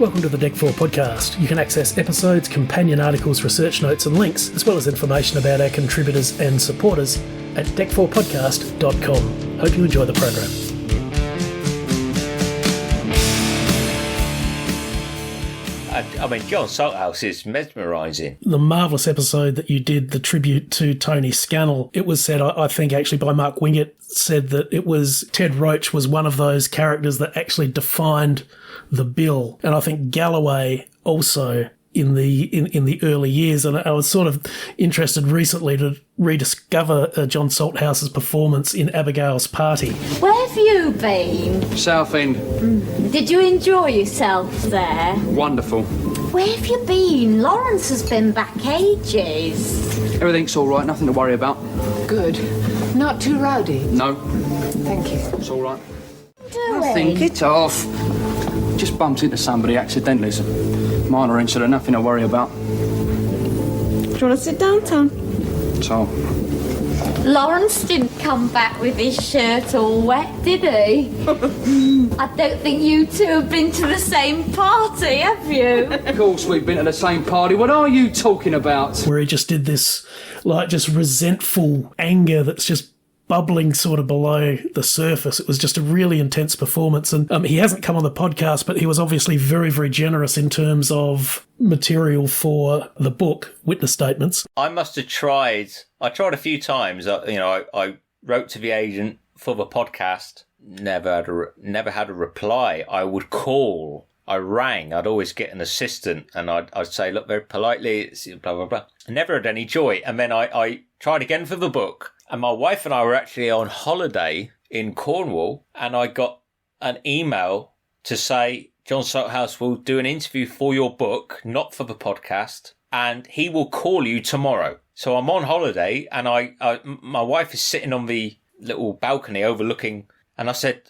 Welcome to the DEC4 podcast. You can access episodes, companion articles, research notes and links, as well as information about our contributors and supporters at dec4podcast.com. Hope you enjoy the program. I mean, John Salthouse is mesmerising. The marvellous episode that you did, the tribute to Tony Scannell, it was said, I think actually by Mark Wingett, said that it was Ted Roach was one of those characters that actually defined the bill. And I think Galloway also in the early years. And I was sort of interested recently to rediscover John Salthouse's performance in Abigail's Party. Where have you been? Southend. Did you enjoy yourself there? Wonderful. Where have you been? Lawrence has been back ages. Everything's all right, nothing to worry about. Good. Not too rowdy? No. Thank you. It's all right. Doing? Get off. Just bumped into somebody accidentally. It's a minor incident, nothing to worry about. Do you want to sit down, Tom? So, Lawrence didn't come back with his shirt all wet, did he? I don't think you two have been to the same party, have you? of course we've been to the same party. What are you talking about? Where he just did this, like, just resentful anger that's just bubbling sort of below the surface. It was just a really intense performance. And he hasn't come on the podcast, but he was obviously very, very generous in terms of material for the book, witness statements. I must have tried. I tried a few times. I wrote to the agent for the podcast. Never had a reply. I would call. I rang. I'd always get an assistant, and I'd say, look, very politely, it's blah blah blah. I never had any joy. And then I tried again for the book. And my wife and I were actually on holiday in Cornwall, and I got an email to say, John Salthouse will do an interview for your book, not for the podcast, and he will call you tomorrow. So I'm on holiday, and my wife is sitting on the little balcony overlooking, and I said,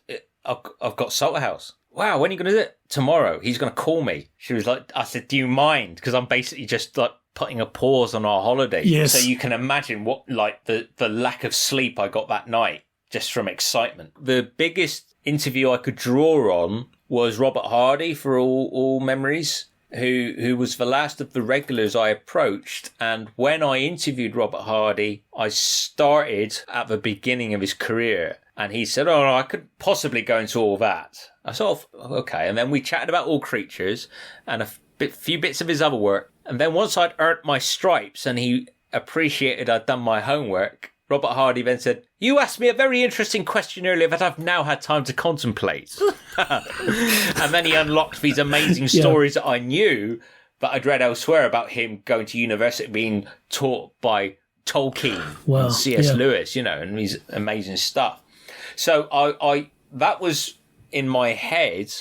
I've got Salthouse. Wow, when are you going to do it? Tomorrow. He's going to call me. She was like, I said, do you mind? Because I'm basically just like putting a pause on our holiday. Yes. So you can imagine what, like, the lack of sleep I got that night just from excitement. The biggest interview I could draw on was Robert Hardy, for all memories, who was the last of the regulars I approached. And when I interviewed Robert Hardy, I started at the beginning of his career. And he said, oh, no, I could possibly go into all that. I sort of, okay. And then we chatted about All Creatures and a few bits of his other work. And then once I'd earned my stripes and he appreciated I'd done my homework, Robert Hardy then said, you asked me a very interesting question earlier that I've now had time to contemplate. And then he unlocked these amazing stories that I knew that I'd read elsewhere about him going to university, being taught by Tolkien and C.S. Lewis, and these amazing stuff. So I that was in my head,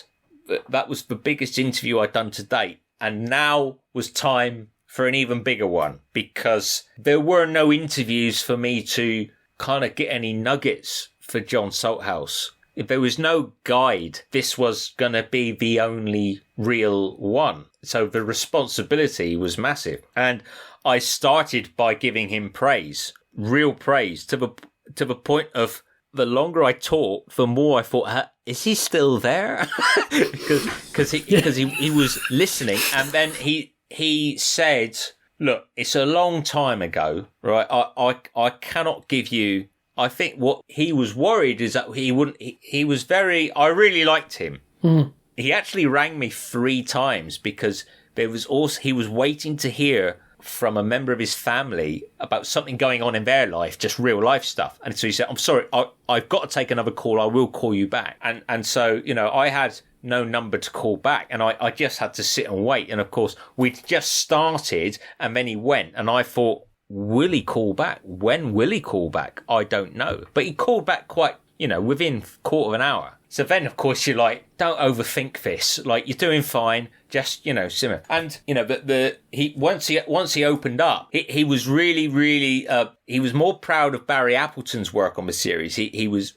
that was the biggest interview I'd done to date. And now was time for an even bigger one, because there were no interviews for me to kind of get any nuggets for John Salthouse. If there was no guide, this was going to be the only real one. So the responsibility was massive. And I started by giving him praise, real praise, to the point of the longer I talked, the more I thought, is he still there? Because he was listening. And then he said, look, it's a long time ago, right? I cannot give you. I think what he was worried is that he wouldn't. He was very. I really liked him. Mm. He actually rang me 3 times because he was waiting to hear from a member of his family about something going on in their life, just real life stuff. And so he said, I'm sorry, I've got to take another call. I will call you back. And so, I had no number to call back, and I just had to sit and wait. And of course, we'd just started, and then he went, and I thought, will he call back? When will he call back? I don't know. But he called back quite, within a quarter of an hour. So then, of course, you're like, don't overthink this. Like, you're doing fine. Just, simmer. And, once he opened up, he was really, really, he was more proud of Barry Appleton's work on the series. He was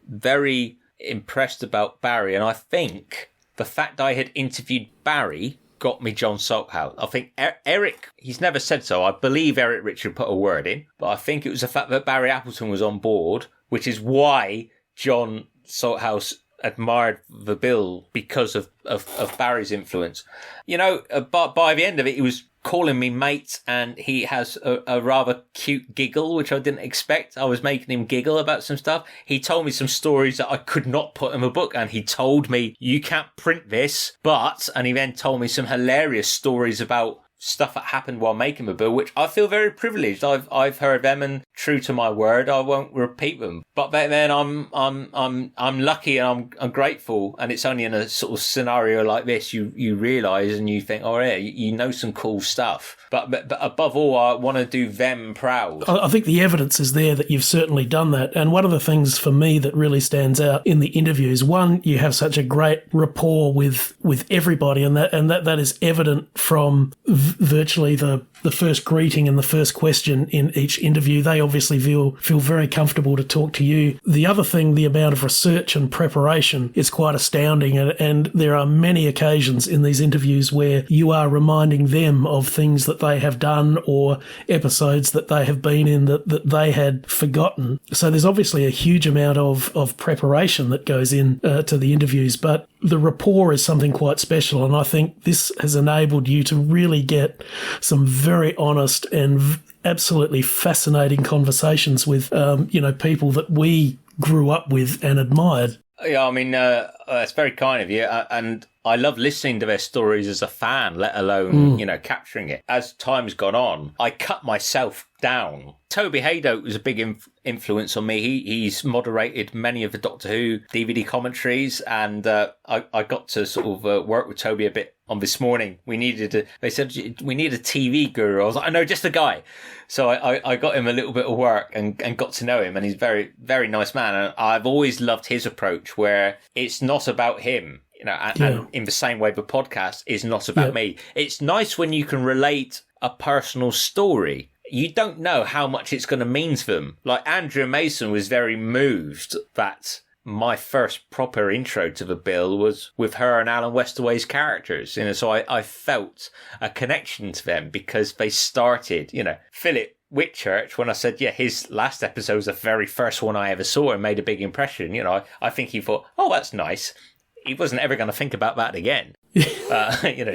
very impressed about Barry. And I think the fact I had interviewed Barry got me John Salthouse. I think Eric, he's never said so. I believe Eric Richard put a word in, but I think it was the fact that Barry Appleton was on board, which is why John Salthouse admired the Bill because of Barry's influence. You know, but by the end of it, he was calling me mate, and he has a rather cute giggle, which I didn't expect. I was making him giggle about some stuff. He told me some stories that I could not put in a book, and he told me, you can't print this, but, and he then told me some hilarious stories about stuff that happened while making the bill, which I feel very privileged. I've heard them, and true to my word, I won't repeat them. But then I'm lucky, and I'm grateful. And it's only in a sort of scenario like this you realise and you think, oh yeah, you know some cool stuff. But above all, I want to do them proud. I think the evidence is there that you've certainly done that. And one of the things for me that really stands out in the interviews, one, you have such a great rapport with everybody, and that is evident from virtually the first greeting and the first question in each interview. They obviously feel very comfortable to talk to you. The other thing, the amount of research and preparation is quite astounding, and there are many occasions in these interviews where you are reminding them of things that they have done or episodes that they have been in that they had forgotten. So there's obviously a huge amount of preparation that goes in to the interviews, but the rapport is something quite special, and I think this has enabled you to really get some very honest and absolutely fascinating conversations with, people that we grew up with and admired. Yeah, I mean, that's very kind of you, and I love listening to their stories as a fan, let alone, capturing it. As time's gone on, I cut myself down. Toby Haydock was a big influence on me. He's moderated many of the Doctor Who DVD commentaries, and I got to sort of work with Toby a bit on This Morning. They said, we need a TV guru. I was like, I know, just a guy. So I got him a little bit of work and got to know him, and he's a very, very nice man. And I've always loved his approach, where it's not about him. And in the same way, the podcast is not about me. It's nice when you can relate a personal story. You don't know how much it's going to mean to them. Like Andrea Mason was very moved that my first proper intro to the Bill was with her and Alan Westaway's characters. So I felt a connection to them because they started, Philip Whitchurch, when I said, his last episode was the very first one I ever saw and made a big impression, I think he thought, oh, that's nice. He wasn't ever going to think about that again. So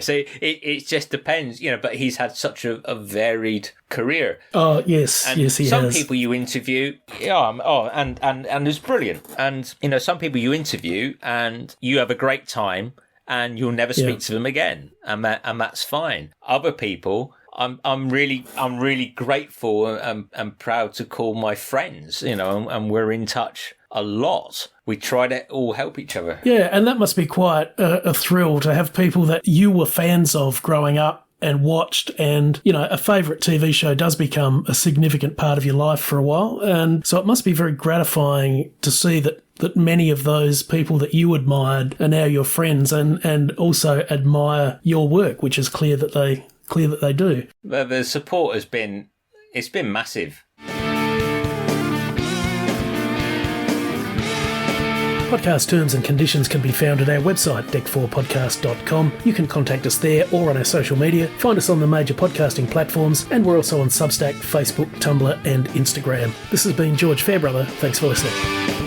it just depends, but he's had such a varied career. Oh, yes. And yes, he some has. people you interview, and it's brilliant. And, some people you interview and you have a great time and you'll never speak to them again. And that's fine. Other people, I'm really grateful and proud to call my friends, and we're in touch a lot. We try to all help each other. Yeah, and that must be quite a thrill to have people that you were fans of growing up and watched, and, a favourite TV show does become a significant part of your life for a while. And so it must be very gratifying to see that many of those people that you admired are now your friends and also admire your work, which is clear that they do. The support has been massive. Podcast terms and conditions can be found at our website, DEC4podcast.com. You can contact us there or on our social media. Find us on the major podcasting platforms, and we're also on Substack, Facebook, Tumblr and Instagram. This has been George Fairbrother. Thanks for listening.